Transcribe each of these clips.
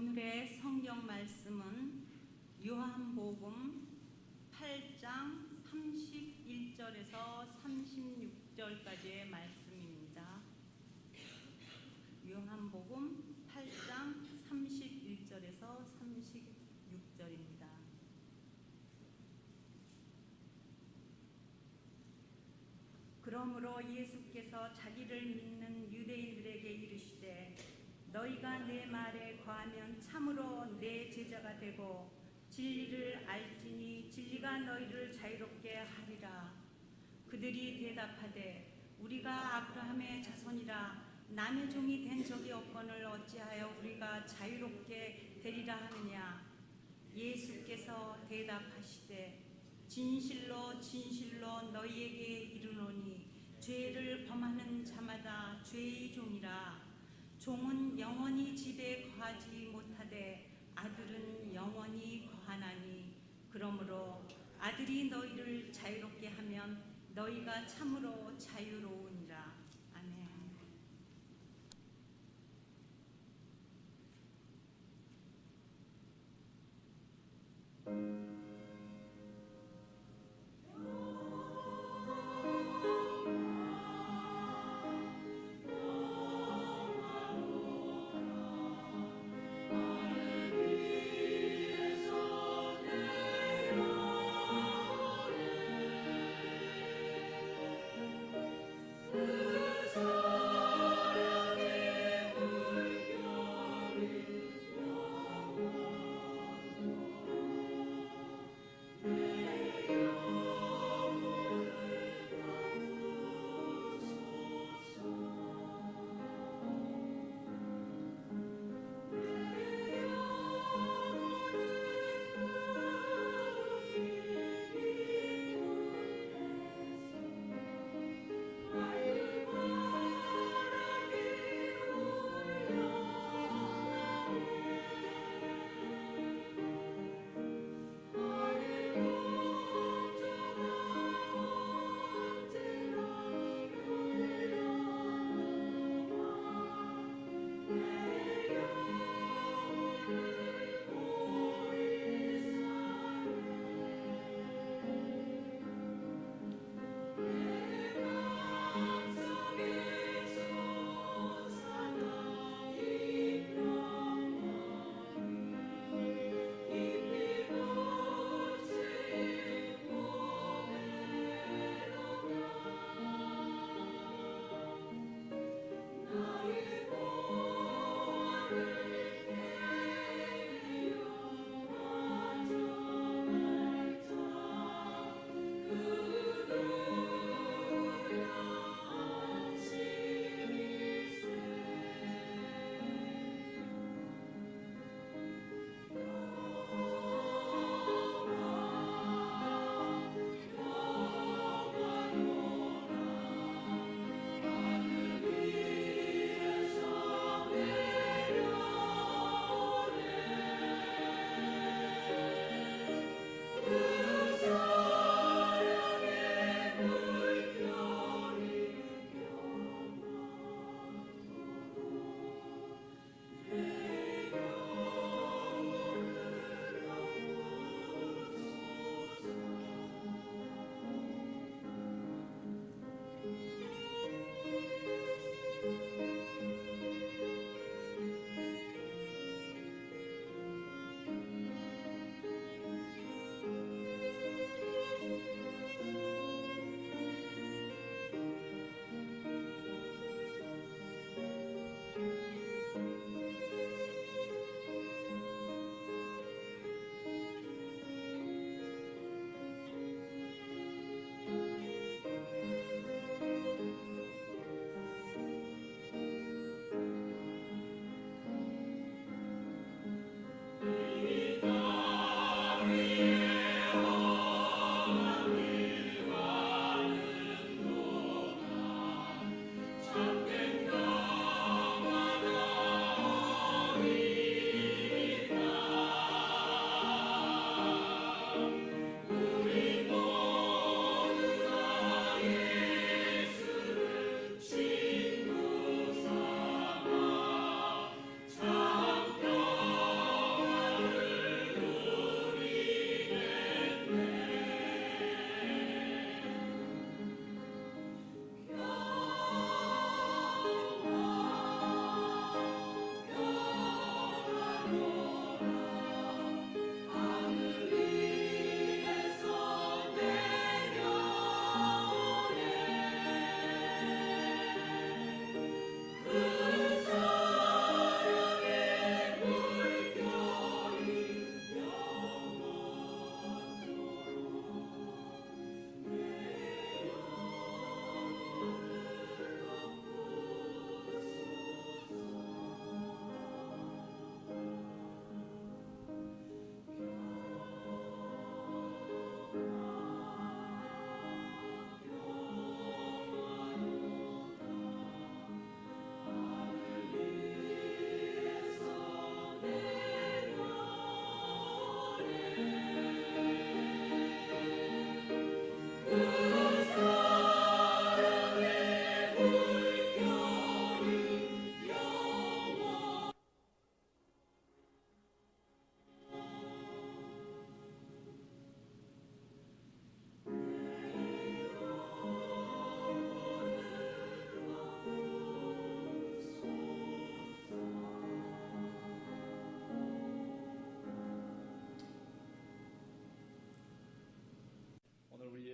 오늘의 성경 말씀은 요한복음 8장 31절에서 36절까지의 말씀입니다. 요한복음 8장 31절에서 36절입니다. 그러므로 예수께서 자기를 믿는 유대인들에게 이르시되 너희가 내 말에 거하면 참으로 내 제자가 되고 진리를 알지니 진리가 너희를 자유롭게 하리라. 그들이 대답하되 우리가 아브라함의 자손이라 남의 종이 된 적이 없거늘 어찌하여 우리가 자유롭게 되리라 하느냐. 예수께서 대답하시되 진실로 진실로 너희에게 이르노니 죄를 범하는 자마다 죄의 종이라. 종은 영원히 집에 거하지 못하되 아들은 영원히 거하나니 그러므로 아들이 너희를 자유롭게 하면 너희가 참으로 자유로우니라. 아멘.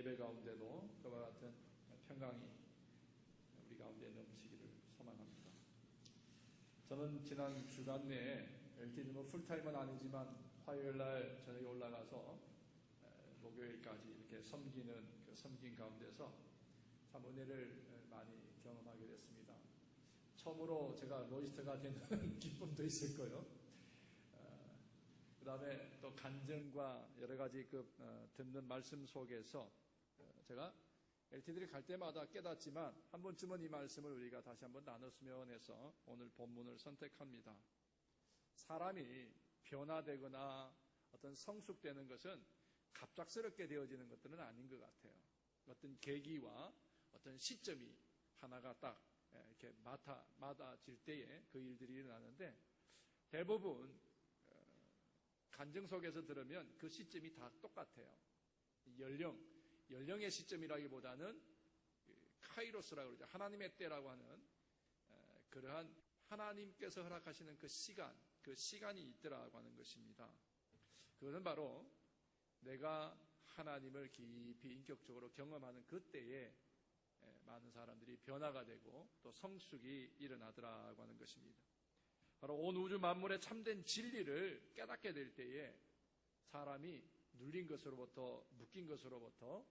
예배 가운데도 그와 같은 평강이 우리 가운데 넘치기를 소망합니다. 저는 지난 주간 내에 LTD 풀타임은 아니지만 화요일날 저녁에 올라가서 목요일까지 이렇게 섬기는 그 섬긴 가운데서 참 은혜를 많이 경험하게 됐습니다. 처음으로 제가 로이스터가 되는 기쁨도 있었고요. 그 다음에 또 간증과 여러 가지 듣는 말씀 속에서 제가 LTD를 갈 때마다 깨닫지만 한 번쯤은 이 말씀을 우리가 다시 한번 나눴으면 해서 오늘 본문을 선택합니다. 사람이 변화되거나 어떤 성숙되는 것은 갑작스럽게 되어지는 것들은 아닌 것 같아요. 어떤 계기와 어떤 시점이 하나가 딱 이렇게 맞아질 때에 그 일들이 일어나는데 대부분 간증 속에서 들으면 그 시점이 다 똑같아요. 연령의 시점이라기보다는 카이로스라고 그러죠. 하나님의 때라고 하는 그러한 하나님께서 허락하시는 그 시간이 있더라고 하는 것입니다. 그것은 바로 내가 하나님을 깊이 인격적으로 경험하는 그때에 많은 사람들이 변화가 되고 또 성숙이 일어나더라고 하는 것입니다. 바로 온 우주 만물의 참된 진리를 깨닫게 될 때에 사람이 눌린 것으로부터 묶인 것으로부터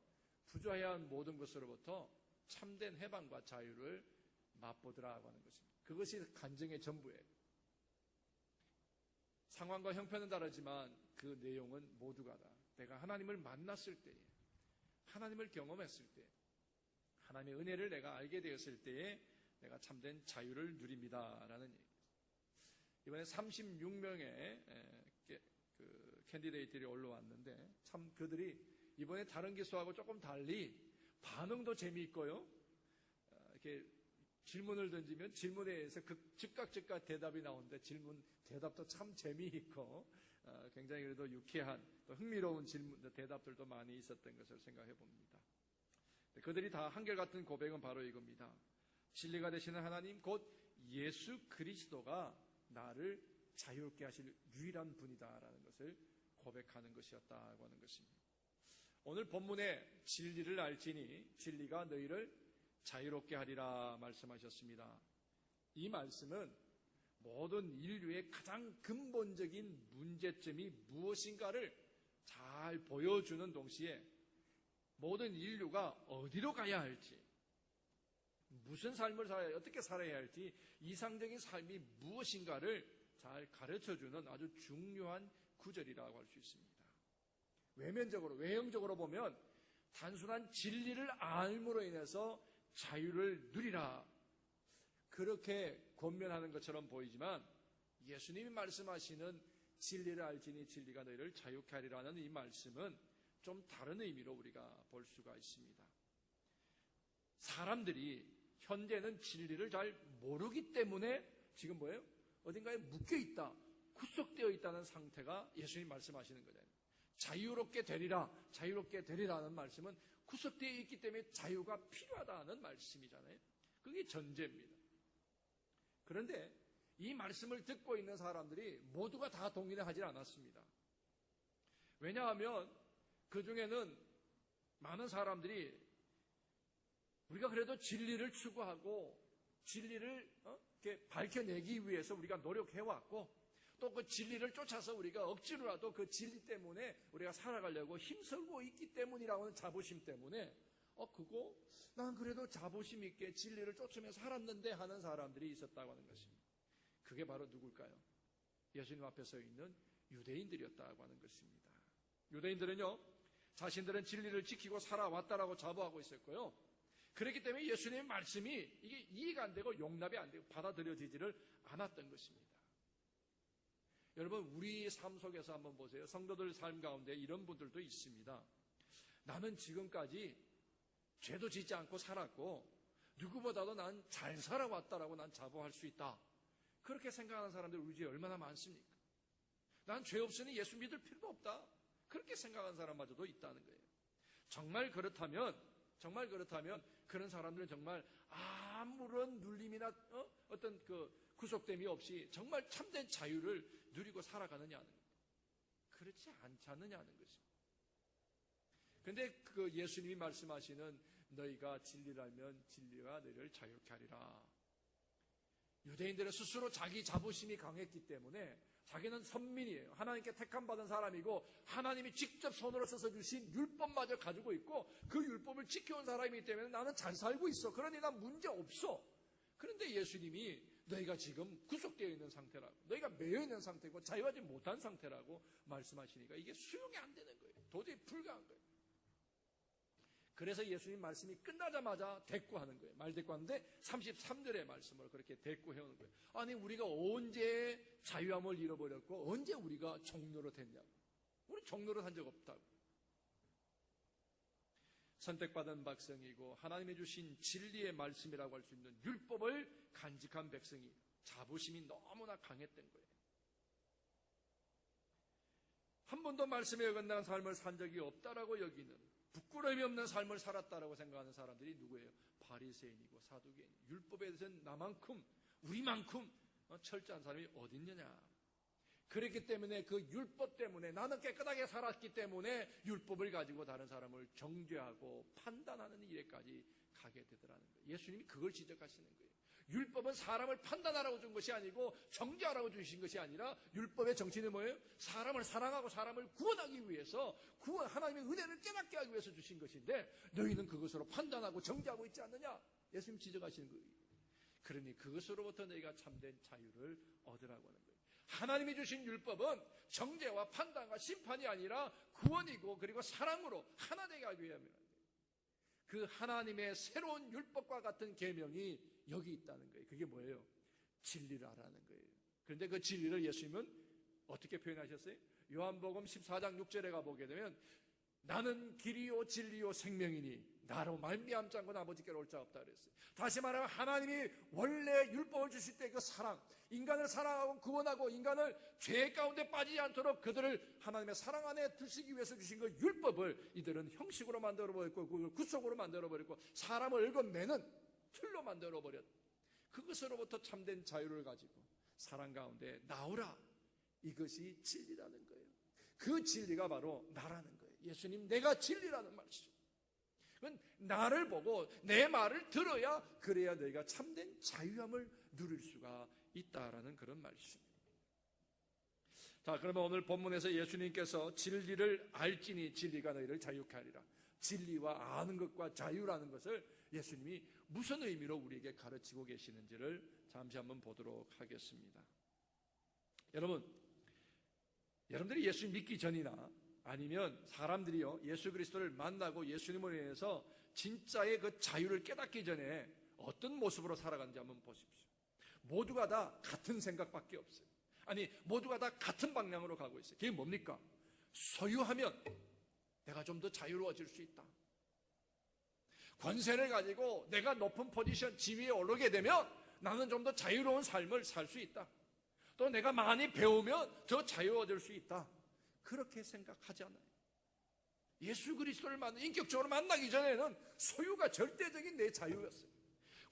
부조해야 한 모든 것으로부터 참된 해방과 자유를 맛보더라고 하는 것입니다. 그것이 간증의 전부예요. 상황과 형편은 다르지만 그 내용은 모두가 다 내가 하나님을 만났을 때에 하나님을 경험했을 때 하나님의 은혜를 내가 알게 되었을 때에 내가 참된 자유를 누립니다라는 얘기입니다. 이번에 36명의 캔디데이트들이 올라왔는데 참 그들이 이번에 다른 기수하고 조금 달리 반응도 재미있고요. 이렇게 질문을 던지면 질문에 의해서 즉각 대답이 나오는데 대답도 참 재미있고 굉장히 그래도 유쾌한 또 흥미로운 대답들도 많이 있었던 것을 생각해 봅니다. 그들이 다 한결같은 고백은 바로 이겁니다. 진리가 되시는 하나님 곧 예수 그리스도가 나를 자유롭게 하실 유일한 분이다라는 것을 고백하는 것이었다고 하는 것입니다. 오늘 본문에 진리를 알지니 진리가 너희를 자유롭게 하리라 말씀하셨습니다. 이 말씀은 모든 인류의 가장 근본적인 문제점이 무엇인가를 잘 보여주는 동시에 모든 인류가 어디로 가야 할지 무슨 삶을 살아야 어떻게 살아야 할지 이상적인 삶이 무엇인가를 잘 가르쳐주는 아주 중요한 구절이라고 할 수 있습니다. 외형적으로 보면 단순한 진리를 알므로 인해서 자유를 누리라 그렇게 권면하는 것처럼 보이지만 예수님이 말씀하시는 진리를 알지니 진리가 너희를 자유케 하리라는 이 말씀은 좀 다른 의미로 우리가 볼 수가 있습니다. 사람들이 현재는 진리를 잘 모르기 때문에 지금 뭐예요? 어딘가에 묶여있다, 구속되어 있다는 상태가 예수님 말씀하시는 거잖아요. 자유롭게 되리라는 말씀은 구속되어 있기 때문에 자유가 필요하다는 말씀이잖아요. 그게 전제입니다. 그런데 이 말씀을 듣고 있는 사람들이 모두가 다 동의를 하지 않았습니다. 왜냐하면 그 중에는 많은 사람들이 우리가 그래도 진리를 추구하고 진리를 이렇게 밝혀내기 위해서 우리가 노력해왔고 또 그 진리를 쫓아서 우리가 억지로라도 그 진리 때문에 우리가 살아가려고 힘쓰고 있기 때문이라고 하는 자부심 때문에 난 그래도 자부심 있게 진리를 쫓으며 살았는데 하는 사람들이 있었다고 하는 것입니다. 그게 바로 누굴까요? 예수님 앞에 서 있는 유대인들이었다고 하는 것입니다. 유대인들은요, 자신들은 진리를 지키고 살아왔다라고 자부하고 있었고요. 그렇기 때문에 예수님의 말씀이 이게 이해가 안 되고 용납이 안 되고 받아들여지지를 않았던 것입니다. 여러분, 우리 삶 속에서 한번 보세요. 성도들 삶 가운데 이런 분들도 있습니다. 나는 지금까지 죄도 짓지 않고 살았고 누구보다도 난 잘 살아왔다라고 난 자부할 수 있다. 그렇게 생각하는 사람들 우리 주위에 얼마나 많습니까? 난 죄 없으니 예수 믿을 필요도 없다. 그렇게 생각하는 사람마저도 있다는 거예요. 정말 그렇다면 그런 사람들은 정말 아무런 눌림이나 어떤 그 구속됨이 없이 정말 참된 자유를 누리고 살아가느냐는 거예요. 그렇지 않지 않느냐는 것입니다. 근데 그 예수님이 말씀하시는 너희가 진리를 알면 진리가 너희를 자유케 하리라. 유대인들은 스스로 자기 자부심이 강했기 때문에 자기는 선민이에요. 하나님께 택함받은 사람이고 하나님이 직접 손으로 써서 주신 율법마저 가지고 있고 그 율법을 지켜온 사람이기 때문에 나는 잘 살고 있어. 그러니 난 문제 없어. 그런데 예수님이 너희가 지금 구속되어 있는 상태라고, 너희가 매여 있는 상태고 자유하지 못한 상태라고 말씀하시니까 이게 수용이 안 되는 거예요. 도저히 불가한 거예요. 그래서 예수님 말씀이 끝나자마자 대꾸하는 거예요. 말 대꾸하는데 33절의 말씀을 그렇게 대꾸해오는 거예요. 아니 우리가 언제 자유함을 잃어버렸고 언제 우리가 종노릇 했냐고. 우리 종노릇 한 적 없다고. 선택받은 백성이고 하나님이 주신 진리의 말씀이라고 할 수 있는 율법을 간직한 백성이 자부심이 너무나 강했던 거예요. 한 번도 말씀에 어긋나는 삶을 산 적이 없다라고 여기는, 부끄러움이 없는 삶을 살았다라고 생각하는 사람들이 누구예요? 바리새인이고 사두개인. 율법에 대해서는 나만큼 우리만큼 철저한 사람이 어디 있느냐. 그랬기 때문에 그 율법 때문에 나는 깨끗하게 살았기 때문에 율법을 가지고 다른 사람을 정죄하고 판단하는 일에까지 가게 되더라는 거예요. 예수님이 그걸 지적하시는 거예요. 율법은 사람을 판단하라고 준 것이 아니고 정죄하라고 주신 것이 아니라 율법의 정신이 뭐예요? 사람을 사랑하고 사람을 구원하기 위해서 하나님의 은혜를 깨닫게 하기 위해서 주신 것인데 너희는 그것으로 판단하고 정죄하고 있지 않느냐? 예수님 지적하시는 거예요. 그러니 그것으로부터 너희가 참된 자유를 얻으라고 하는 거예요. 하나님이 주신 율법은 정죄와 판단과 심판이 아니라 구원이고 그리고 사랑으로 하나 되게 하기 위함이라는 거예요. 그 하나님의 새로운 율법과 같은 계명이 여기 있다는 거예요. 그게 뭐예요? 진리를 알아라는 거예요. 그런데 그 진리를 예수님은 어떻게 표현하셨어요? 요한복음 14장 6절에 가보게 되면 나는 길이요 진리요 생명이니 나로 말미암지 않고는 아버지께로 올 자가 없다 그랬어요. 다시 말하면 하나님이 원래 율법을 주실 때 그 사랑, 인간을 사랑하고 구원하고 인간을 죄 가운데 빠지지 않도록 그들을 하나님의 사랑 안에 두시기 위해서 주신 그 율법을 이들은 형식으로 만들어버렸고 그걸 구속으로 만들어버렸고 사람을 얽어매는 틀로 만들어버렸. 그것으로부터 참된 자유를 가지고 사랑 가운데 나오라. 이것이 진리라는 거예요. 그 진리가 바로 나라는 거예요. 예수님 내가 진리라는 말이죠. 그건 나를 보고 내 말을 들어야 그래야 너희가 참된 자유함을 누릴 수가 있다라는 그런 말씀입니다. 자, 그러면 오늘 본문에서 예수님께서 진리를 알지니 진리가 너희를 자유케 하리라. 진리와 아는 것과 자유라는 것을 예수님이 무슨 의미로 우리에게 가르치고 계시는지를 잠시 한번 보도록 하겠습니다. 여러분들이 예수님 믿기 전이나 아니면 사람들이요 예수 그리스도를 만나고 예수님을 인해서 진짜의 그 자유를 깨닫기 전에 어떤 모습으로 살아가는지 한번 보십시오. 모두가 다 같은 생각밖에 없어요. 아니 모두가 다 같은 방향으로 가고 있어요. 그게 뭡니까? 소유하면 내가 좀 더 자유로워질 수 있다. 권세를 가지고 내가 높은 포지션 지위에 오르게 되면 나는 좀 더 자유로운 삶을 살 수 있다. 또 내가 많이 배우면 더 자유로워질 수 있다. 그렇게 생각하지 않아요. 예수 그리스도를 인격적으로 만나기 전에는 소유가 절대적인 내 자유였어요.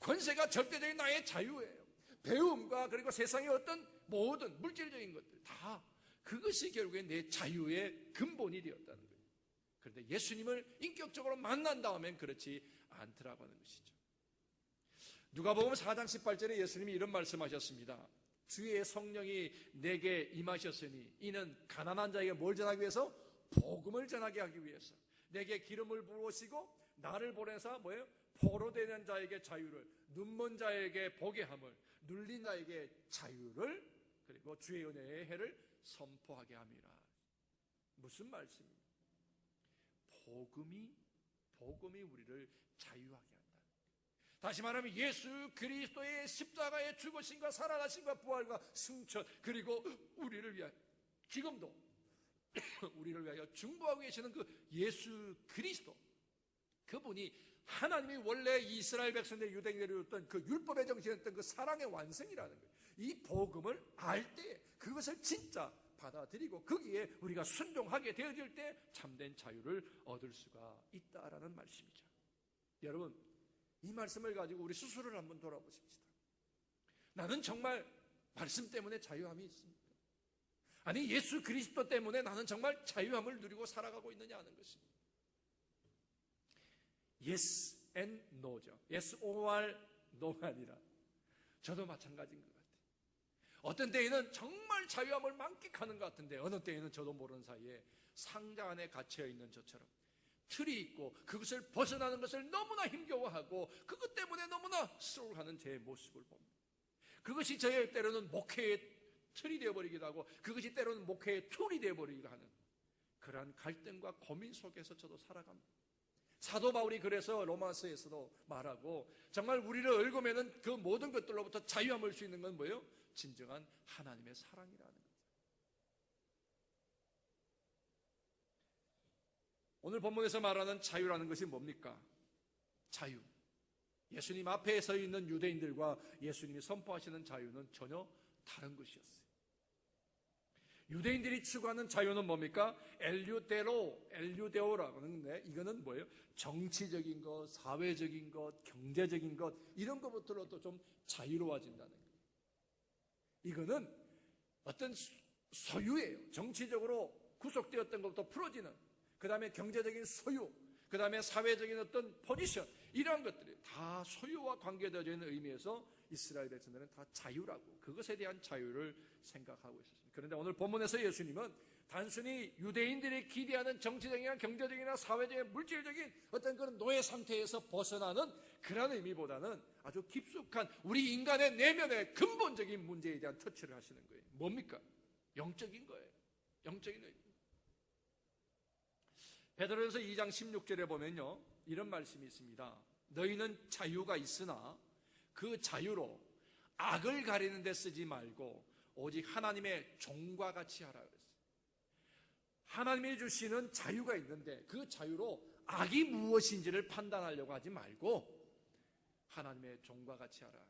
권세가 절대적인 나의 자유예요. 배움과 그리고 세상의 어떤 모든 물질적인 것들 다 그것이 결국에 내 자유의 근본이 되었다는 거예요. 그런데 예수님을 인격적으로 만난 다음엔 그렇지 않더라고 하는 것이죠. 누가복음 4장 18절에 예수님이 이런 말씀하셨습니다. 주의 성령이 내게 임하셨으니 이는 가난한 자에게 뭘 전하기 위해서? 복음을 전하게 하기 위해서. 내게 기름을 부으시고 나를 보내사 뭐예요? 포로되는 자에게 자유를, 눈먼 자에게 보게 함을, 눌린 자에게 자유를, 그리고 주의 은혜의 해를 선포하게 함이라. 무슨 말씀입니까? 복음이 우리를 자유하게 한다. 다시 말하면 예수 그리스도의 십자가의 죽으심과 살아나심과 부활과 승천, 그리고 우리를 위하여 지금도 우리를 위하여 중보하고 계시는 그 예수 그리스도, 그분이 하나님이 원래 이스라엘 백성들 유대인들이 줬던 그 율법의 정신이었던 그 사랑의 완성이라는 거예요. 이 복음을 알 때 그것을 진짜 받아들이고 거기에 우리가 순종하게 되어질 때 참된 자유를 얻을 수가 있다라는 말씀이죠. 여러분, 이 말씀을 가지고 우리 스스로를 한번 돌아보십시다. 나는 정말 말씀 때문에 자유함이 있습니까? 아니 예수 그리스도 때문에 나는 정말 자유함을 누리고 살아가고 있느냐 하는 것입니다. yes and no죠. yes or no가 아니라 저도 마찬가지인 것 같아요. 어떤 때에는 정말 자유함을 만끽하는 것 같은데 어느 때에는 저도 모르는 사이에 상자 안에 갇혀 있는 저처럼 틀이 있고 그것을 벗어나는 것을 너무나 힘겨워하고 그것 때문에 너무나 스트럭하는 제 모습을 봅니다. 그것이 저의 때로는 목회의 틀이 되어버리기도 하고 그것이 때로는 목회의 툴이 되어버리기도 하는 그러한 갈등과 고민 속에서 저도 살아갑니다. 사도 바울이 그래서 로마서에서도 말하고 정말 우리를 얽어매는 그 모든 것들로부터 자유함을 줄 수 있는 건 뭐예요? 진정한 하나님의 사랑이라는 거죠. 오늘 본문에서 말하는 자유라는 것이 뭡니까? 자유. 예수님 앞에 서 있는 유대인들과 예수님이 선포하시는 자유는 전혀 다른 것이었어요. 유대인들이 추구하는 자유는 뭡니까? 엘유데오라고 하는데 이거는 뭐예요? 정치적인 것, 사회적인 것, 경제적인 것 이런 것부터로도 좀 자유로워진다는 거예요. 이거는 어떤 소유예요. 정치적으로 구속되었던 것부터 풀어지는 그 다음에 경제적인 소유, 그 다음에 사회적인 어떤 포지션 이러한 것들이 다 소유와 관계되어져 있는 의미에서 이스라엘 백성들은 다 자유라고 그것에 대한 자유를 생각하고 있었습니다. 그런데 오늘 본문에서 예수님은 단순히 유대인들이 기대하는 정치적이나 경제적이나 사회적인 물질적인 어떤 그런 노예 상태에서 벗어나는 그런 의미보다는 아주 깊숙한 우리 인간의 내면의 근본적인 문제에 대한 터치를 하시는 거예요. 뭡니까? 영적인 거예요. 영적인 의미. 베드로전서 2장 16절에 보면요 이런 말씀이 있습니다. 너희는 자유가 있으나 그 자유로 악을 가리는 데 쓰지 말고 오직 하나님의 종과 같이 하라 그랬어요. 하나님이 주시는 자유가 있는데 그 자유로 악이 무엇인지를 판단하려고 하지 말고 하나님의 종과 같이 하라.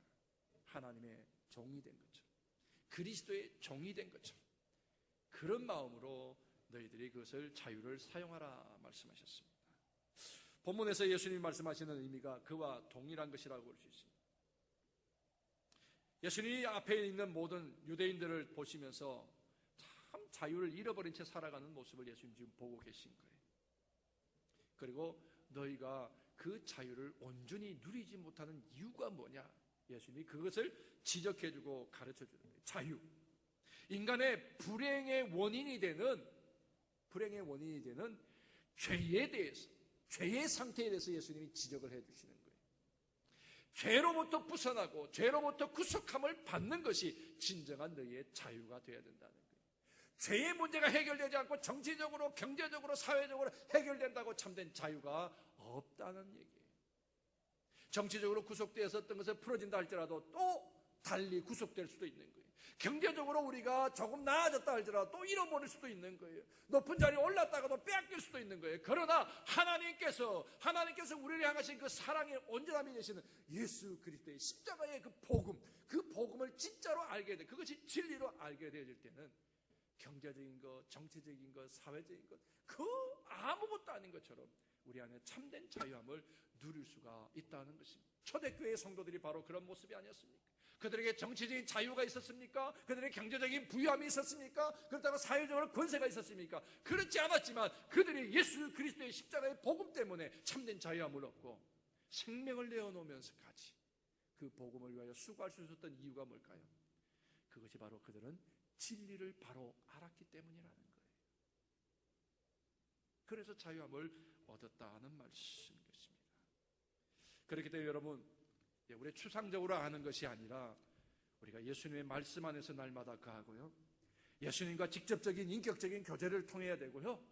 하나님의 종이 된 것처럼 그리스도의 종이 된 것처럼 그런 마음으로 너희들이 그것을 자유를 사용하라 말씀하셨습니다. 본문에서 예수님이 말씀하시는 의미가 그와 동일한 것이라고 볼 수 있습니다. 예수님이 앞에 있는 모든 유대인들을 보시면서 참 자유를 잃어버린 채 살아가는 모습을 예수님 지금 보고 계신 거예요. 그리고 너희가 그 자유를 온전히 누리지 못하는 이유가 뭐냐? 예수님이 그것을 지적해주고 가르쳐주는 거예요. 자유. 인간의 불행의 원인이 되는 죄에 대해서, 죄의 상태에 대해서 예수님이 지적을 해주시는 거예요. 죄로부터 벗어나고 죄로부터 구속함을 받는 것이 진정한 너희의 자유가 되어야 된다는 거예요. 죄의 문제가 해결되지 않고 정치적으로, 경제적으로, 사회적으로 해결된다고 참된 자유가 없다는 얘기예요. 정치적으로 구속되었었던 것을 풀어진다 할지라도 또 달리 구속될 수도 있는 거예요. 경제적으로 우리가 조금 나아졌다 할지라도 또 잃어버릴 수도 있는 거예요. 높은 자리에 올랐다가도 빼앗길 수도 있는 거예요. 그러나 하나님께서 우리를 향하신 그 사랑의 온전함이 되시는 예수 그리스도의 십자가의 그 복음을 진짜로 알게 돼. 그것이 진리로 알게 되어질 때는 경제적인 것, 정치적인 것, 사회적인 것, 그 아무것도 아닌 것처럼 우리 안에 참된 자유함을 누릴 수가 있다는 것입니다. 초대교회 성도들이 바로 그런 모습이 아니었습니까? 그들에게 정치적인 자유가 있었습니까? 그들에게 경제적인 부유함이 있었습니까? 그렇다고 사회적으로 권세가 있었습니까? 그렇지 않았지만 그들이 예수 그리스도의 십자가의 복음 때문에 참된 자유함을 얻고 생명을 내어놓으면서까지 그 복음을 위하여 수고할 수 있었던 이유가 뭘까요? 그것이 바로 그들은 진리를 바로 알았기 때문이라는 거예요. 그래서 자유함을 얻었다는 말씀인 것입니다. 그렇기 때문에 여러분, 우리 추상적으로 아는 것이 아니라 우리가 예수님의 말씀 안에서 날마다 거하고요, 예수님과 직접적인 인격적인 교제를 통해야 되고요,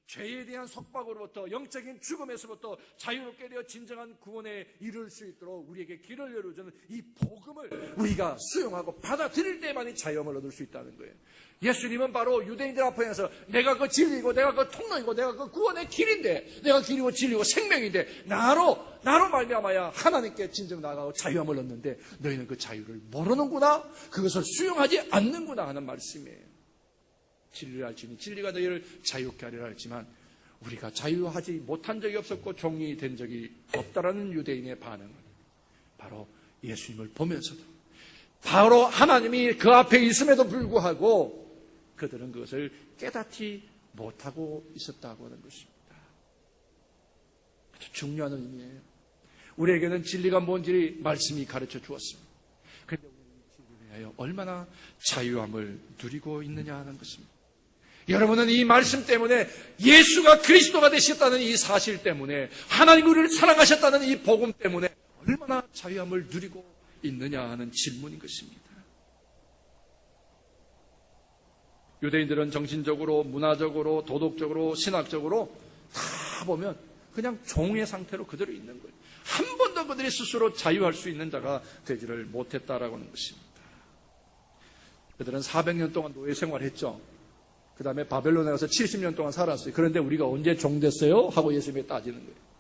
죄에 대한 속박으로부터 영적인 죽음에서부터 자유롭게 되어 진정한 구원에 이를 수 있도록 우리에게 길을 열어주는 이 복음을 우리가 수용하고 받아들일 때만이 자유함을 얻을 수 있다는 거예요. 예수님은 바로 유대인들 앞에서 내가 그 진리고 내가 그 통로이고 내가 그 구원의 길인데, 내가 길이고 진리고 생명인데 나로 말미암아야 하나님께 진정 나아가고 자유함을 얻는데 너희는 그 자유를 모르는구나, 그것을 수용하지 않는구나 하는 말씀이에요. 진리를 알지니 진리가 너희를 자유케 하리라 했지만 우리가 자유하지 못한 적이 없었고 종이 된 적이 없다라는 유대인의 반응은 바로 예수님을 보면서도, 바로 하나님이 그 앞에 있음에도 불구하고 그들은 그것을 깨닫지 못하고 있었다고 하는 것입니다. 중요한 의미예요. 우리에게는 진리가 뭔지 말씀이 가르쳐 주었습니다. 그런데 우리는 진리를 위하여 얼마나 자유함을 누리고 있느냐 하는 것입니다. 여러분은 이 말씀 때문에 예수가 그리스도가 되셨다는 이 사실 때문에 하나님 우리를 사랑하셨다는 이 복음 때문에 얼마나 자유함을 누리고 있느냐 하는 질문인 것입니다. 유대인들은 정신적으로, 문화적으로, 도덕적으로, 신학적으로 다 보면 그냥 종의 상태로 그대로 있는 거예요. 한 번도 그들이 스스로 자유할 수 있는 자가 되지를 못했다라고 하는 것입니다. 그들은 400년 동안 노예 생활했죠. 그 다음에 바벨론에 가서 70년 동안 살았어요. 그런데 우리가 언제 종 됐어요? 하고 예수님이 따지는 거예요.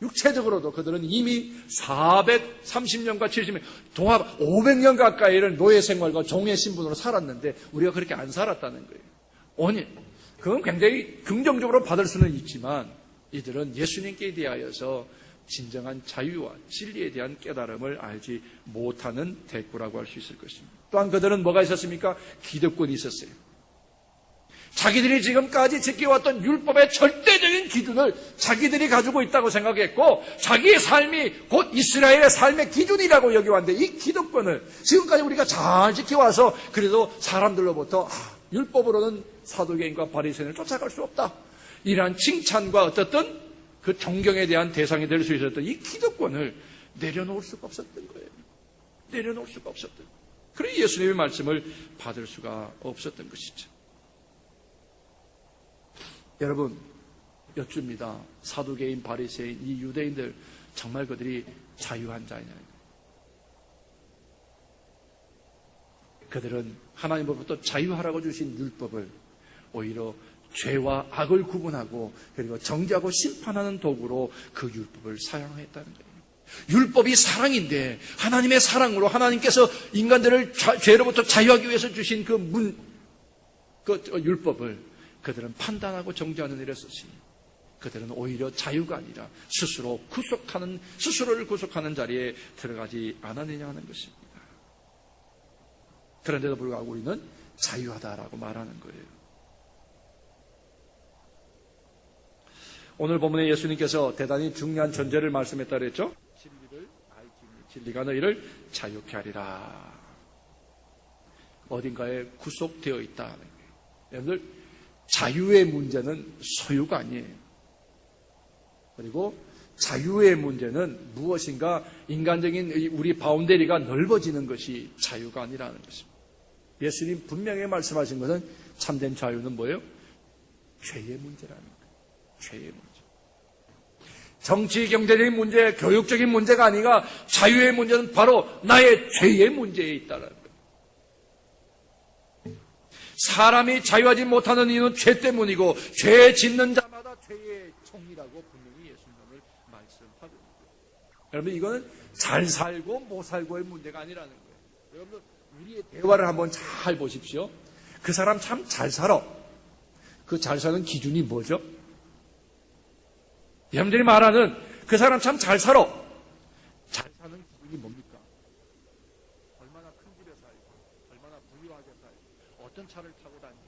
육체적으로도 그들은 이미 430년과 70년, 동합 500년 가까이를 노예 생활과 종의 신분으로 살았는데 우리가 그렇게 안 살았다는 거예요. 그건 굉장히 긍정적으로 받을 수는 있지만 이들은 예수님께 대하여서 진정한 자유와 진리에 대한 깨달음을 알지 못하는 대꾸라고 할 수 있을 것입니다. 또한 그들은 뭐가 있었습니까? 기득권이 있었어요. 자기들이 지금까지 지켜왔던 율법의 절대적인 기준을 자기들이 가지고 있다고 생각했고 자기의 삶이 곧 이스라엘의 삶의 기준이라고 여겨왔는데 이 기득권을 지금까지 우리가 잘 지켜와서 그래도 사람들로부터 율법으로는 사두개인과 바리새인을 쫓아갈 수 없다. 이러한 칭찬과 어떻든 그 존경에 대한 대상이 될 수 있었던 이 기득권을 내려놓을 수가 없었던 거예요. 내려놓을 수가 없었던 거예요. 그래서 예수님의 말씀을 받을 수가 없었던 것이죠. 여러분, 여쭙니다. 사두개인, 바리새인, 이 유대인들 정말 그들이 자유한 자냐? 그들은 하나님으로부터 자유하라고 주신 율법을 오히려 죄와 악을 구분하고 그리고 정죄하고 심판하는 도구로 그 율법을 사용했다는 거예요. 율법이 사랑인데 하나님의 사랑으로 하나님께서 인간들을 죄로부터 자유하기 위해서 주신 그 율법을 그들은 판단하고 정죄하는 일에 쓰시니 그들은 오히려 자유가 아니라 스스로를 구속하는 자리에 들어가지 않았느냐 하는 것입니다. 그런데도 불구하고 우리는 자유하다라고 말하는 거예요. 오늘 본문에 예수님께서 대단히 중요한 전제를 말씀했다 그랬죠? 진리를 알지니 진리가 너희를 자유케 하리라. 어딘가에 구속되어 있다는 거예요. 여러분들 자유의 문제는 소유가 아니에요. 그리고 자유의 문제는 무엇인가 인간적인 우리 바운더리가 넓어지는 것이 자유가 아니라는 것입니다. 예수님 분명히 말씀하신 것은 참된 자유는 뭐예요? 죄의 문제라는 거예요. 죄의 문제. 정치, 경제적인 문제, 교육적인 문제가 아니라 자유의 문제는 바로 나의 죄의 문제에 있다는 거예요. 사람이 자유하지 못하는 이유는 죄 때문이고 죄 짓는 자마다 죄의 총이라고 분명히 예수님을 말씀하거든요. 여러분 이거는 잘 살고 못 살고의 문제가 아니라는 거예요. 여러분 우리의 대화를 한번 잘 보십시오. 그 사람 참 잘 살아. 그 잘 사는 기준이 뭐죠? 여러분들이 말하는 그 사람 참 잘 살아. 잘 사는 기준이 뭡니까? 얼마나 큰 집에 살고 얼마나 부유하게 살고 어떤 차를 타고 다니고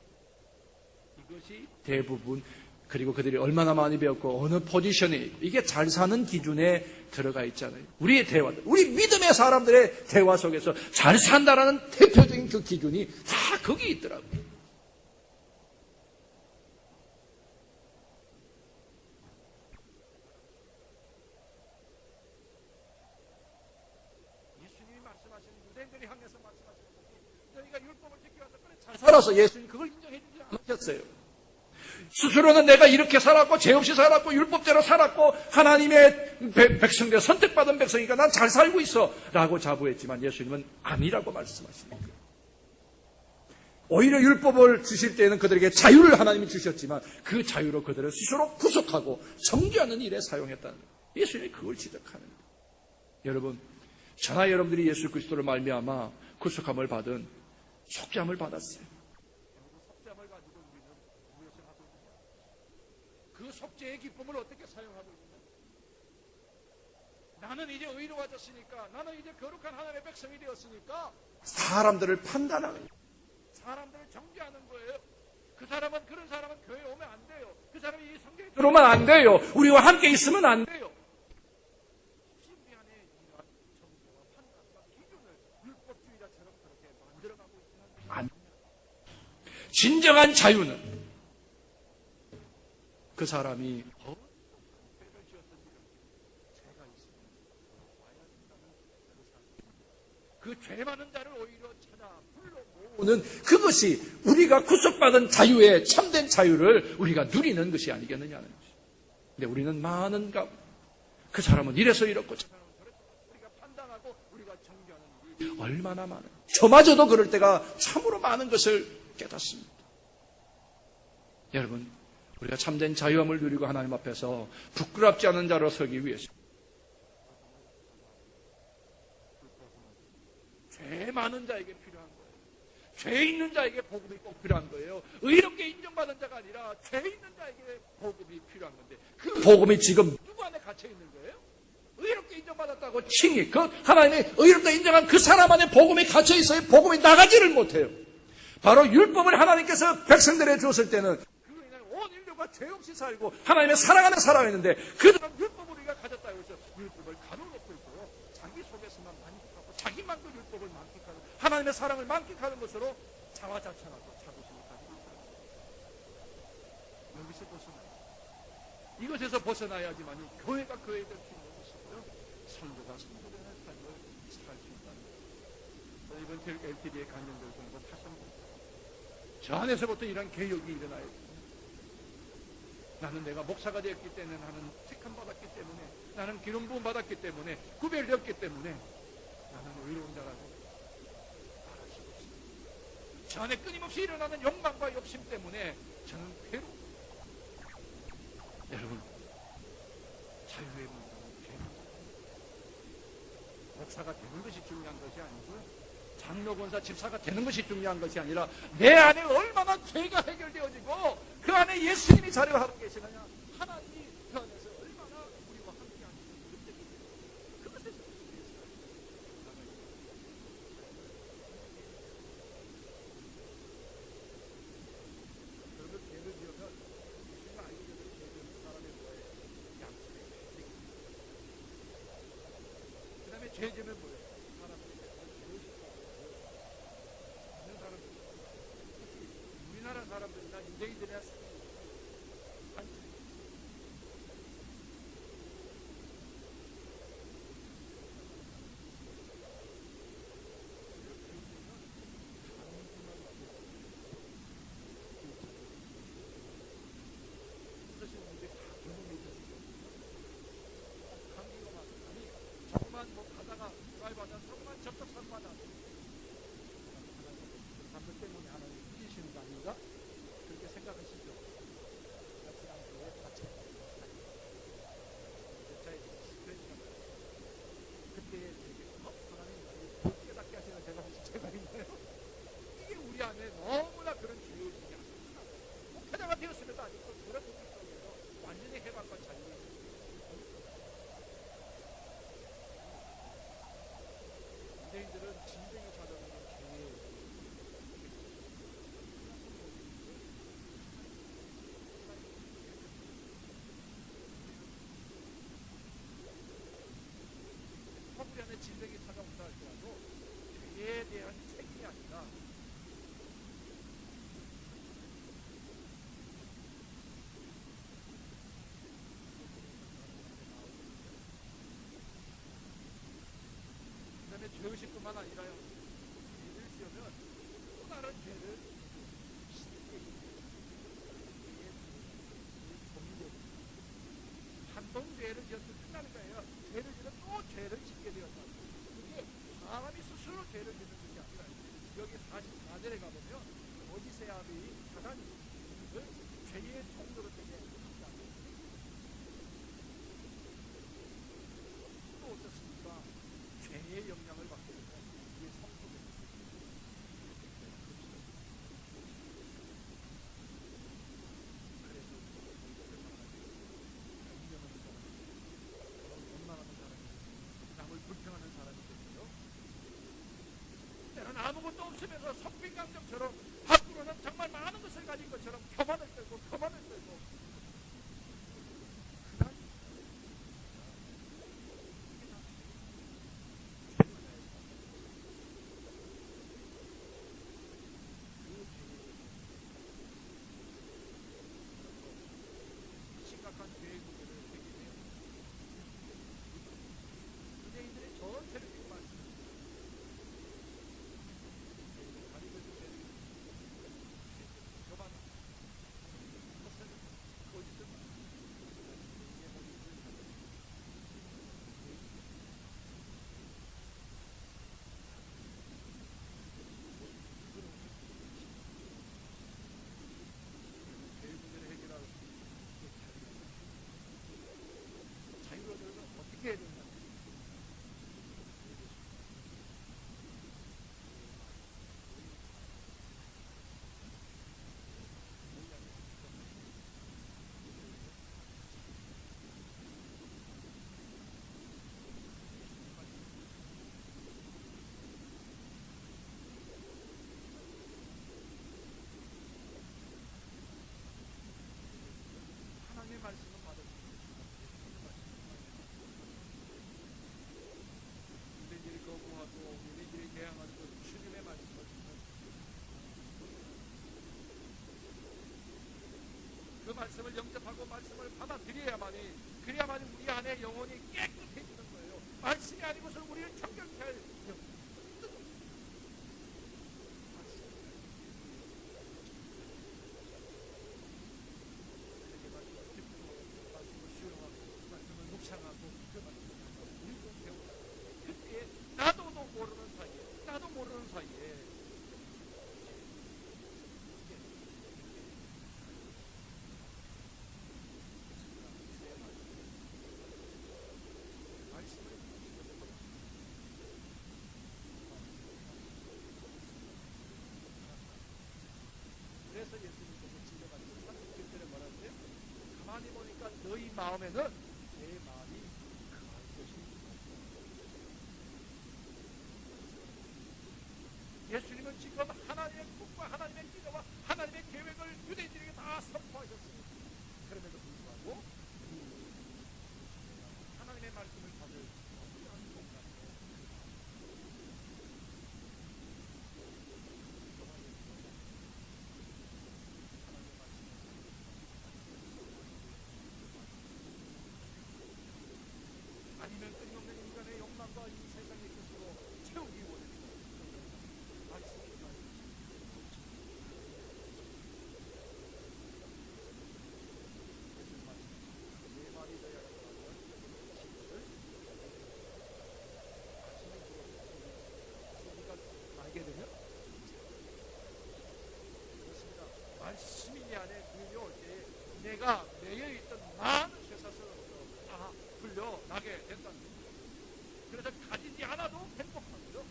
이것이 대부분 그리고 그들이 얼마나 많이 배웠고 어느 포지션에 있고 이게 잘 사는 기준에 들어가 있잖아요. 우리의 대화들, 우리 믿음의 사람들의 대화 속에서 잘 산다라는 대표적인 그 기준이 다 거기 있더라고요. 예수님이 말씀하신 유대인들이 향해서 말씀하신 것이 너희가 율법을 지켜와서 그래 잘 살아서 예수님 그걸 인정해 주지 않으셨어요. 스스로는 내가 이렇게 살았고 죄 없이 살았고 율법대로 살았고 하나님의 백성들 선택받은 백성이니까 난 잘 살고 있어 라고 자부했지만 예수님은 아니라고 말씀하십니다. 오히려 율법을 주실 때에는 그들에게 자유를 하나님이 주셨지만 그 자유로 그들을 스스로 구속하고 정죄하는 일에 사용했다는 거예요. 예수님이 그걸 지적하는 거예요. 여러분 저나 여러분들이 예수 그리스도를 말미암아 구속함을 받은 속죄함을 받았어요. 그 속죄의 기쁨을 어떻게 사용하고 있느냐? 나는 이제 의로워졌으니까, 나는 이제 거룩한 하나님의 백성이 되었으니까 사람들을 판단하는 거예요. 사람들을 정죄하는 거예요. 그 사람은 그런 사람은 교회에 오면 안 돼요. 그 사람이 이 성경에 들어오면 안 돼요. 우리와 함께 있으면 안 돼요. 진정한 자유는 그 사람이 그 죄 많은 자를 오히려 찾아 불러 모으는 그것이 우리가 구속받은 자유의 참된 자유를 우리가 누리는 것이 아니겠느냐는 것이. 근데 우리는 많은 그 사람은 이래서 이렇고 저 사람은 저래서 우리가 판단하고 우리가 정죄하는 일이 얼마나 많아요. 저마저도 그럴 때가 참으로 많은 것을 깨닫습니다. 여러분, 우리가 참된 자유함을 누리고 하나님 앞에서 부끄럽지 않은 자로 서기 위해서 죄 많은 자에게 필요한 거예요. 죄 있는 자에게 복음이 꼭 필요한 거예요. 의롭게 인정받은 자가 아니라 죄 있는 자에게 복음이 필요한 건데 그 복음이 지금 누구 안에 갇혀 있는 거예요? 의롭게 인정받았다고 칭이 그 하나님의 의롭다 인정한 그 사람 안에 복음이 갇혀 있어야 복음이 나가지를 못해요. 바로 율법을 하나님께서 백성들에게 주었을 때는 그로 인해 온 인류가 죄 없이 살고 하나님의 사랑 안에 살아있는데 그들은 율법을 우리가 가졌다고 해서 율법을 가로놓고 있고 자기 속에서만 만족하고 자기만도 율법을 만끽하고 하나님의 사랑을 만끽하는 것으로 자화자찬하고 자부심을 가지고 있다. 여기서 벗어나요. 이것에서 벗어나야지만 교회가 교회될 수 있는 것이고요. 성도가 성도되는 삶을 살 수 있다는 거예요. 이번 LTD의 강연들 공부 하셨습니다. 저 안에서부터 이런 개혁이 일어나야 됩니다. 나는 내가 목사가 되었기 때문에 나는 택함 받았기 때문에 나는 기름 부음 받았기 때문에 구별되었기 때문에 나는 의로운 자라고 말할 수 없습니다. 저 안에 끊임없이 일어나는 욕망과 욕심 때문에 저는 괴로워. 여러분, 자유의 문제는 죄입니다. 목사가 되는 것이 중요한 것이 아니고요. 장로, 권사, 집사가 되는 것이 중요한 것이 아니라 내 안에 얼마나 죄가 해결되어지고 그 안에 예수님이 자리하고 계시느냐, 하나님이 그 안에서 얼마나 우리와 함께하는 그것에서 그러면 죄를 지으면 우리가 알게 되는 죄는 사람의 뭐예요? 양심의 죄. 그 다음에 죄 지으면 뭐예요? 우리나라 사람들이나 유대인들이나 조금만 뭐 가다가 쌀받아 조금만 접촉사고만 하고 담배 때문에 하나님 이기시는 거 아닌가? 그렇게 생각하시죠? 그때 하나님 깨닫게 하시는 제가 있나요? 이게 우리 안에 너무나 그런 죄의식이 목회자가 되었음에도 아직도 그런 부분 속에서 완전히 해방과 자유를 유대인들은 진정이 찾아오는 죄의 우리 안에 진정이 찾아온다 할지라도 죄에 대한 책임이 아니라 그 다음에 죄의식뿐만 아니라요, 죄를 지으면 또 다른 죄를 한 번 죄를 지었으면 끝나는 거예요. 죄를 지으면 또 죄를 짓게 되었다. 그게 사람이 스스로 죄를 짓는 것이 아니라 여기 44절에 가보면 어디세아비 하나님을 죄의 종로로 되게 합니다. 또 어떻습니까? 죄의 영향을 받게 되면 이게 성품이 불평하는 사람이 되고요. 때는 아무것도 없으면서 석빈강정처럼 밖으로는 정말 많은 것을 가진 것처럼 교만을 떨고 말씀을 영접하고 말씀을 받아들여야만이, 그래야만이 우리 안에 영혼이 깨끗해지는 거예요. 말씀이 아니고서 우리를 정결케 할 말씀을 수용하고 말씀을 묵상하고 그 말씀을 우리도 배우고, 그때 나도 모르는 사이에 그래서 예수님께서 지켜가지고 37절에 뭐라는데요? 가만히 보니까 너희 마음에는 내 마음이 그할 것이 없다. 예수님은 지금 하나님의 꿈과 하나님의 기도와 하나님의 계획을 유대인들에게 다 선포하셨습니다. 그럼에도 불구하고 하나님의 말씀을 받을 어떠한 공간에 아니면 끊임없는 인간의 욕망과 이 세상의 것으로 채우기 원합니다. 내 말이 되어야 한다는 우리가 알게 되면 그렇습니다. 말씀이 내 안에 들려올 때 내가 매여 있던 많은 쇠사슬로부터 다 풀려나게 된다는 거예요. 그래서 가지지 않아도 행복한 거죠.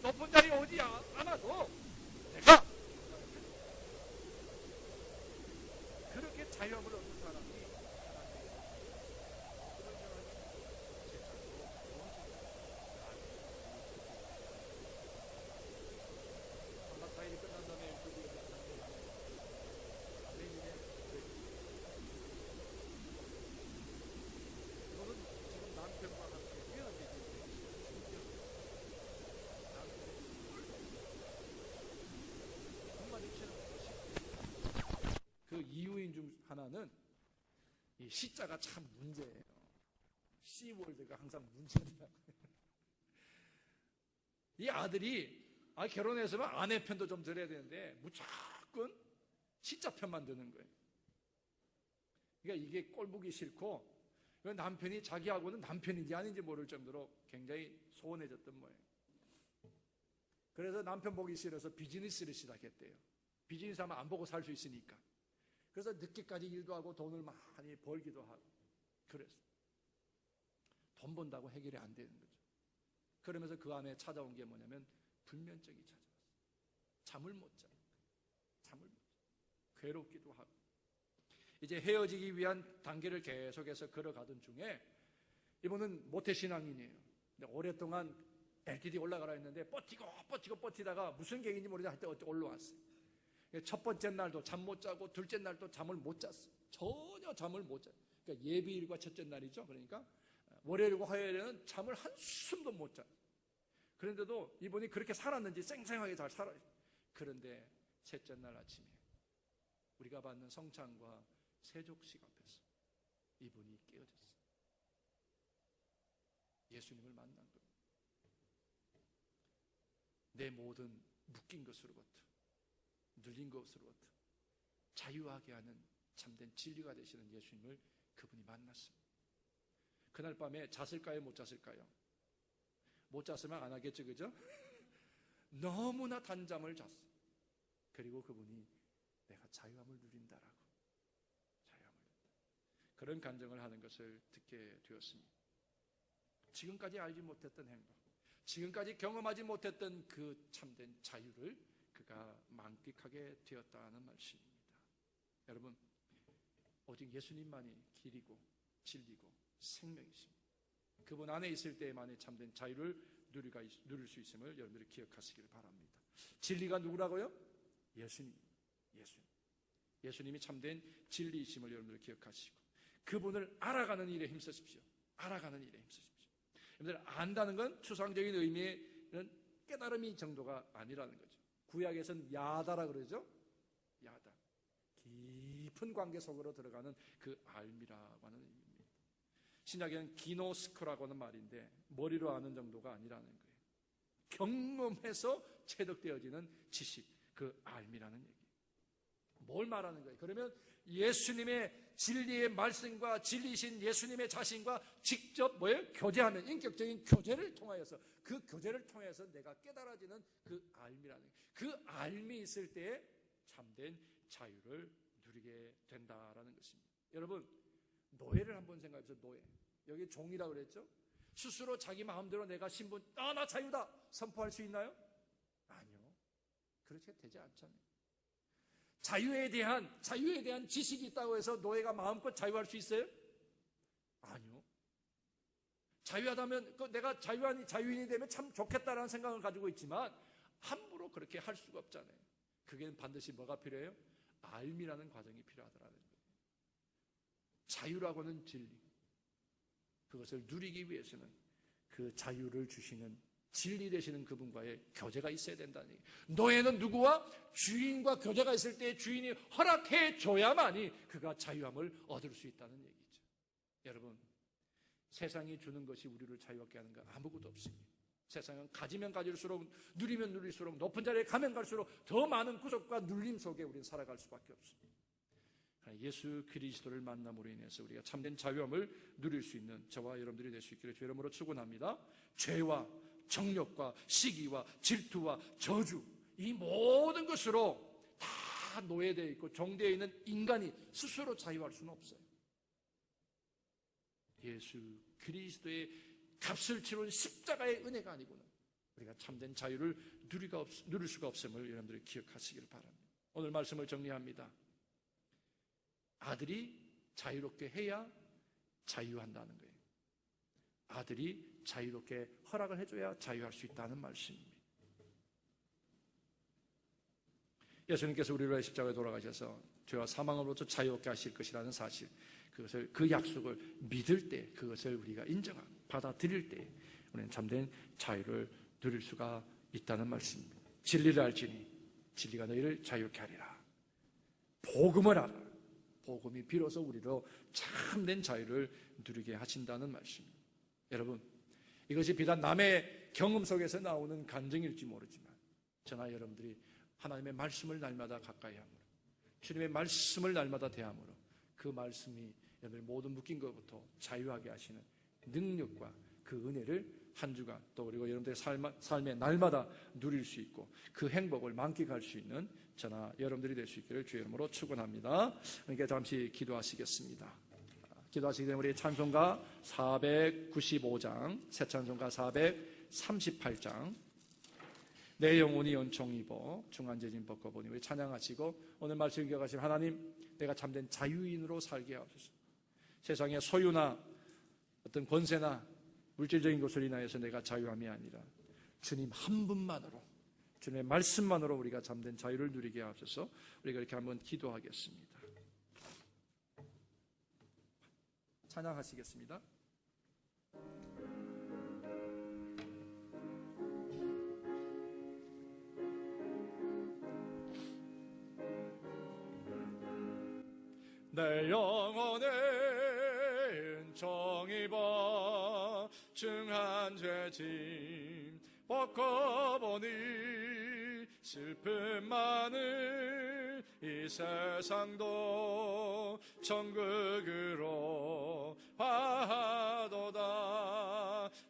높은 자리 오지 않아도 내가 그렇게 자유함을 얻는 사람이 한바타일이 끝난 다음에 너는 지금 남편과 함께 헤어지지 그 이유인 중 하나는 이 시자가 참 문제예요. C월드가 항상 문제더라고요. 이 아들이 결혼해서는 아내 편도 좀 들어야 되는데 무조건 시자 편만 드는 거예요. 그러니까 이게 꼴보기 싫고 남편이 자기하고는 남편인지 아닌지 모를 정도로 굉장히 소원해졌던 모양이에요. 그래서 남편 보기 싫어서 비즈니스를 시작했대요. 비즈니스 하면 안 보고 살 수 있으니까. 그래서 늦게까지 일도 하고 돈을 많이 벌기도 하고 그랬어요. 돈 번다고 해결이 안 되는 거죠. 그러면서 그 안에 찾아온 게 뭐냐면 불면증이 찾아왔어요. 잠을 못 자요. 괴롭기도 하고. 이제 헤어지기 위한 단계를 계속해서 걸어가던 중에 이분은 모태신앙인이에요. 근데 오랫동안 LTD 올라가라 했는데 버티다가 무슨 계획인지 모르겠는데 하여튼 올라왔어요. 첫 번째 날도 잠 못 자고 둘째 날도 잠을 못 잤어요. 전혀 잠을 못 자요. 그러니까 예비일과 첫째 날이죠. 그러니까 월요일과 화요일에는 잠을 한숨도 못 자요. 그런데도 이분이 그렇게 살았는지 쌩쌩하게 잘 살아요. 그런데 셋째 날 아침에 우리가 받는 성찬과 세족식 앞에서 이분이 깨어졌어요. 예수님을 만난 거예요. 내 모든 묶인 것으로부터 눌린 것으로부터 자유하게 하는 참된 진리가 되시는 예수님을 그분이 만났습니다. 그날 밤에 잤을까요? 못 잤을까요? 못 잤으면 안 하겠죠, 그죠? 너무나 단잠을 잤어요. 그리고 그분이 내가 자유함을 누린다라고 그런 간증을 하는 것을 듣게 되었습니다. 지금까지 알지 못했던 행복, 지금까지 경험하지 못했던 그 참된 자유를 그가 만끽하게 되었다는 말씀입니다. 여러분, 오직 예수님만이 길이고 진리고 생명이십니다. 그분 안에 있을 때만이 참된 자유를 누릴 수 있음을 여러분들이 기억하시길 바랍니다. 진리가 누구라고요? 예수님이 참된 진리이심을 여러분들 기억하시고 그분을 알아가는 일에 힘쓰십시오. 여러분들 안다는 건 추상적인 의미의 깨달음이 정도가 아니라는 거죠. 구약에서는 야다라 그러죠. 야다, 깊은 깊은 관계 속으로 들어가는 그 알미라고 하는 의미입니다. 신약에는 기노스코라고 하는 말인데 머리로 아는 정도가 아니라는 거예요. 경험해서 체득되어지는 지식, 그 알미라는 얘기. 뭘 말하는 거예요? 그러면 예수님의 진리의 말씀과 진리신 예수님의 자신과 직접 뭐예요? 교제하면, 인격적인 교제를 통하여서, 그 교제를 통해서 내가 깨달아지는 그 알미라는 거예요. 그 알미 있을 때에 참된 자유를 누리게 된다라는 것입니다. 여러분, 노예를 한번 생각해보세요. 노예. 여기 종이라고 그랬죠? 스스로 자기 마음대로 내가 신분, 나 자유다 선포할 수 있나요? 아니요. 그렇게 되지 않잖아요. 자유에 대한 지식이 있다고 해서 노예가 마음껏 자유할 수 있어요? 아니요. 자유하다면 내가 자유인이 되면 참 좋겠다라는 생각을 가지고 있지만 함부로 그렇게 할 수가 없잖아요. 그게 반드시 뭐가 필요해요? 알미라는 과정이 필요하더라는 거예요. 자유라고 하는 진리, 그것을 누리기 위해서는 그 자유를 주시는 진리 되시는 그분과의 교제가 있어야 된다는 얘기예요. 노예는 누구와? 주인과 교제가 있을 때 주인이 허락해 줘야만이 그가 자유함을 얻을 수 있다는 얘기죠. 여러분, 세상이 주는 것이 우리를 자유롭게 하는 건 아무것도 없습니다. 세상은 가지면 가질수록, 누리면 누릴수록, 높은 자리에 가면 갈수록 더 많은 구속과 눌림 속에 우리는 살아갈 수밖에 없습니다. 예수 그리스도를 만남으로 인해서 우리가 참된 자유함을 누릴 수 있는 저와 여러분들이 될 수 있기를 주의 이름으로 축원합니다. 죄와 정욕과 시기와 질투와 저주, 이 모든 것으로 다 노예되어 있고 종되어 있는 인간이 스스로 자유할 수는 없어요. 예수 그리스도의 값을 치른 십자가의 은혜가 아니고는 우리가 참된 자유를 누릴 수가 없음을 여러분들이 기억하시기를 바랍니다. 오늘 말씀을 정리합니다. 아들이 자유롭게 해야 자유한다는 거예요. 아들이 자유롭게 허락을 해줘야 자유할 수 있다는 말씀입니다. 예수님께서 우리를 십자가에 돌아가셔서 죄와 사망으로부터 자유롭게 하실 것이라는 사실, 그것을, 그 약속을 믿을 때, 그것을 우리가 인정하고 받아들일 때 우리는 참된 자유를 누릴 수가 있다는 말씀입니다. 진리를 알지니 진리가 너희를 자유롭게 하리라. 복음을 알아. 복음이 비로소 우리로 참된 자유를 누리게 하신다는 말씀입니다. 여러분, 이것이 비단 남의 경험 속에서 나오는 간증일지 모르지만 저나 여러분들이 하나님의 말씀을 날마다 가까이 함으로, 주님의 말씀을 날마다 대함으로 그 말씀이 여러분을 모든 묶인 것부터 자유하게 하시는 능력과 그 은혜를 한 주간 또 그리고 여러분들의 삶의 날마다 누릴 수 있고 그 행복을 만끽할 수 있는 저나 여러분들이 될 수 있기를 주의 이름으로 축원합니다. 그러니까 잠시 기도하시겠습니다. 기도하시기 전에 우리 찬송가 495장, 새 찬송가 438장, 내 영혼이 은총 입어 중한죄진 벗고 보니, 우리 찬양하시고 오늘 말씀 기억하시면 하나님, 내가 참된 자유인으로 살게 하옵소서. 세상의 소유나 어떤 권세나 물질적인 것을 인하여서 내가 자유함이 아니라 주님 한 분만으로, 주님의 말씀만으로 우리가 참된 자유를 누리게 하옵소서. 우리가 이렇게 한번 기도하겠습니다. 찬양하시겠습니다. 내 영혼의 은총 입어 중한 죄짐 벗고 보니, 슬픔 많은 이 세상도 천국으로 화하도다.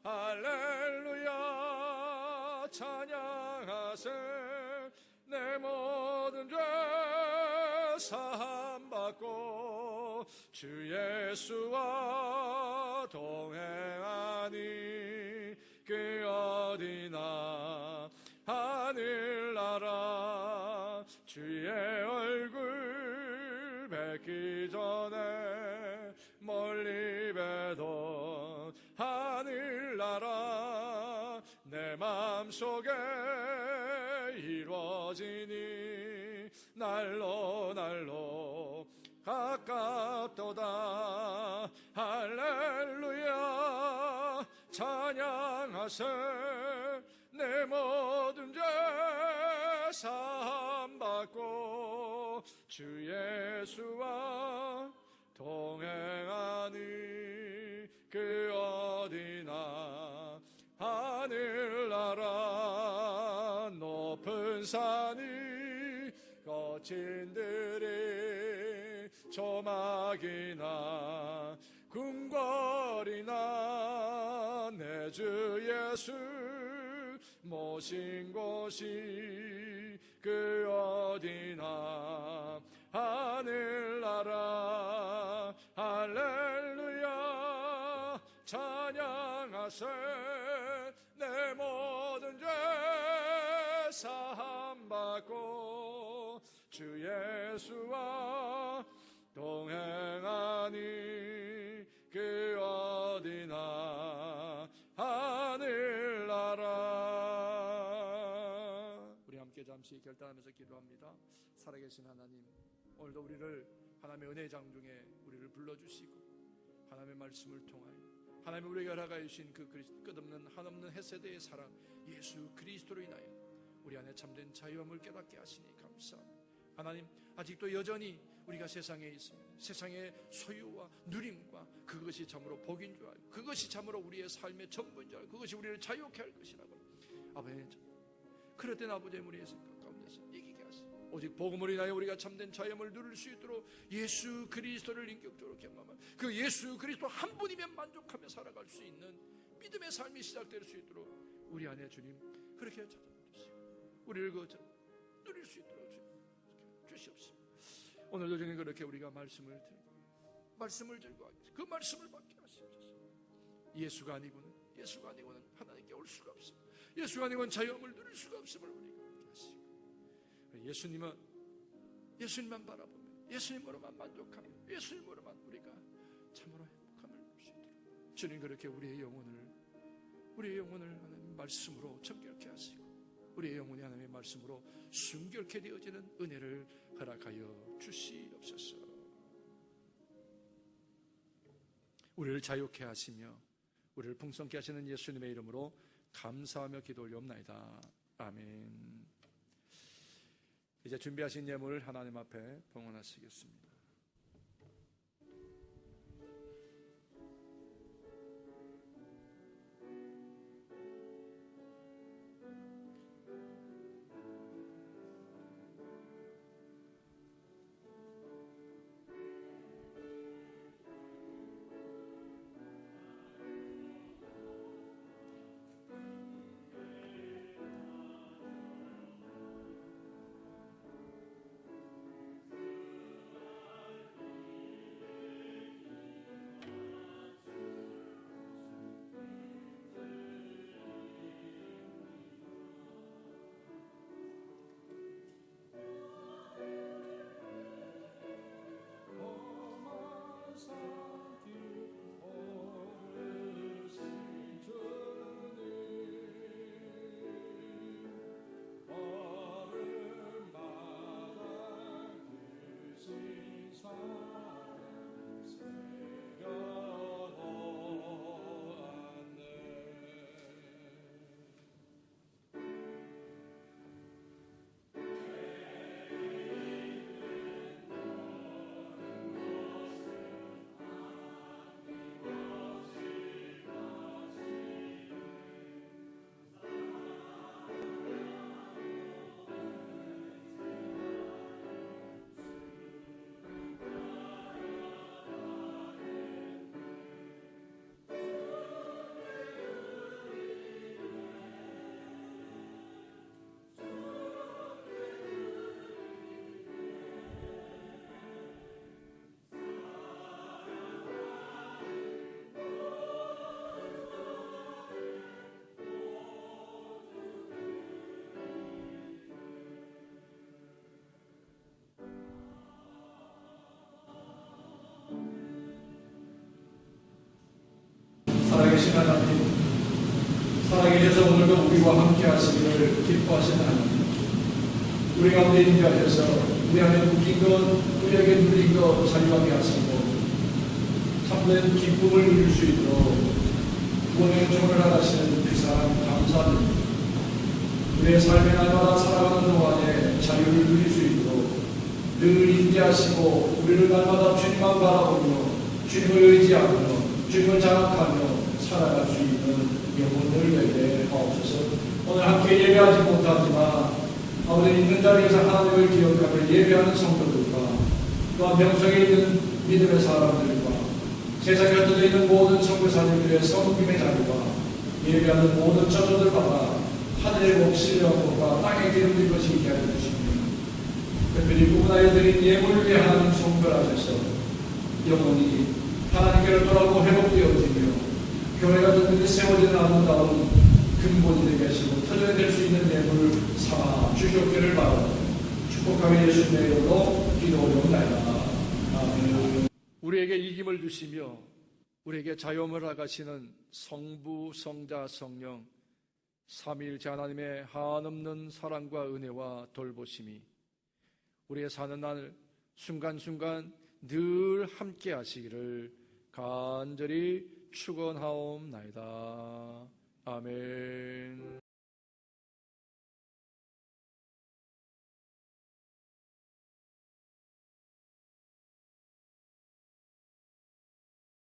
할렐루야 찬양하세. 내 모든 죄 사함받고 주 예수와 동행하니 그 어디나 하늘나라 주의 얼굴 뵙기 전에 멀리 뵈던 하늘나라 내 마음속에 이루어지니 날로 가깝도다. 할렐루야 찬양하세. 내 모든 죄 사함받고 주 예수와 동행하니 그 어디나 하늘나라 높은 산이 거친 들이 조막이나 궁궐이나 내 주 예수 모신 곳이 그 어디나 하늘나라 할렐루야 찬양하세 내 모든 죄 사함받고 주 예수와 동행하니 그 어디나 하늘나라. 우리 함께 잠시 결단하면서 기도합니다. 살아계신 하나님, 오늘도 우리를 하나님의 은혜 장중에 우리를 불러주시고 하나님의 말씀을 통하여 하나님이 우리에게 허락하여 주신 그 끝없는 한없는 햇세대의 사랑 예수 그리스도로 인하여 우리 안에 참된 자유함을 깨닫게 하시니 감사합니다. 하나님, 아직도 여전히 우리가 세상에 있습니다. 세상의 소유와 누림과 그것이 참으로 복인 줄 알고 그것이 참으로 우리의 삶의 전부인 줄 알고 그것이 우리를 자유케 할 것이라고 아버지, 그럴 땐 아버지 우리의 생각 가운데서 이기게 하시고 오직 복음으로 인하여 우리가 참된 자유함을 누릴 수 있도록 예수 그리스도를 인격적으로 경험한 그 예수 그리스도 한 분이면 만족하며 살아갈 수 있는 믿음의 삶이 시작될 수 있도록 우리 안에 주님 그렇게 찾아주시고 우리를 누릴 수 있도록 주시옵소서. 오늘도 주님 그렇게 우리가 말씀을 들고 그 말씀을 받게 하시옵소서. 예수가 아니고는 하나님께 올 수가 없습니다. 예수가 아니고는 자유함을 누릴 수가 없음을 우리가 알게 하시고 예수님만 바라보며 예수님으로만 만족하며 예수님으로만 우리가 참으로 행복함을 누릴 수 있도록 주님 그렇게 우리의 영혼을 하나님 말씀으로 정결케 하시고 우리의 영혼이 하나님의 말씀으로 순결케 되어지는 은혜를 허락하여 주시옵소서. 우리를 자유케 하시며 우리를 풍성케 하시는 예수님의 이름으로 감사하며 기도 올려옵나이다. 아멘. 이제 준비하신 예물 하나님 앞에 봉헌하시겠습니다. 살아계신 하나님, 살아계셔서 오늘도 우리와 함께 하시기를 기뻐하신 하나님, 우리 가운데 임재하셔서 우리 안에 묶인 것, 우리에게 눌린 것 자유하게 하시고 참된 기쁨을 누릴 수 있도록 구원의 종을 하시는 그 사람 감사드립니다. 우리의 삶의 날마다 살아가는 동안에 자유를 누릴 수 있도록 늘 인내하시고 우리를 날마다 주님만 바라보며 주님을 의지하며 주님을 자각하며 살아갈 수 있는 영혼을 되게 하옵소서. 오늘 함께 예배하지 못하지만 아버지 있는 자리에서 하나님을 기억하며 예배하는 성도들과 또한 명성에 있는 믿음의 사람들과 세상에 흩어져 있는 모든 선교사님들의 섬김의 자리와 예배하는 모든 저조들마다 하늘의 복실의 영광과 땅의 기름진 것이 있게 하여 주시며 특별히 구분하여 드린 예물을 위해 하나님 성별하셔서 영혼이 하나님께로 돌아오고 회복되어지며 교회가 전들이 세워지는 아름다운 근본이 되게 하시고 터전이 될 수 있는 예물을 삼아 주시옵기를 바라고 축복하며 예수님의 이름으로 기도하옵나이다. 아멘. 우리에게 이김을 주시며 우리에게 자유함을 허락하시는 성부, 성자, 성령 삼위일체 하나님의 한없는 사랑과 은혜와 돌보심이 우리의 사는 날 순간순간 늘 함께 하시기를 간절히 축원하옵나이다. 아멘.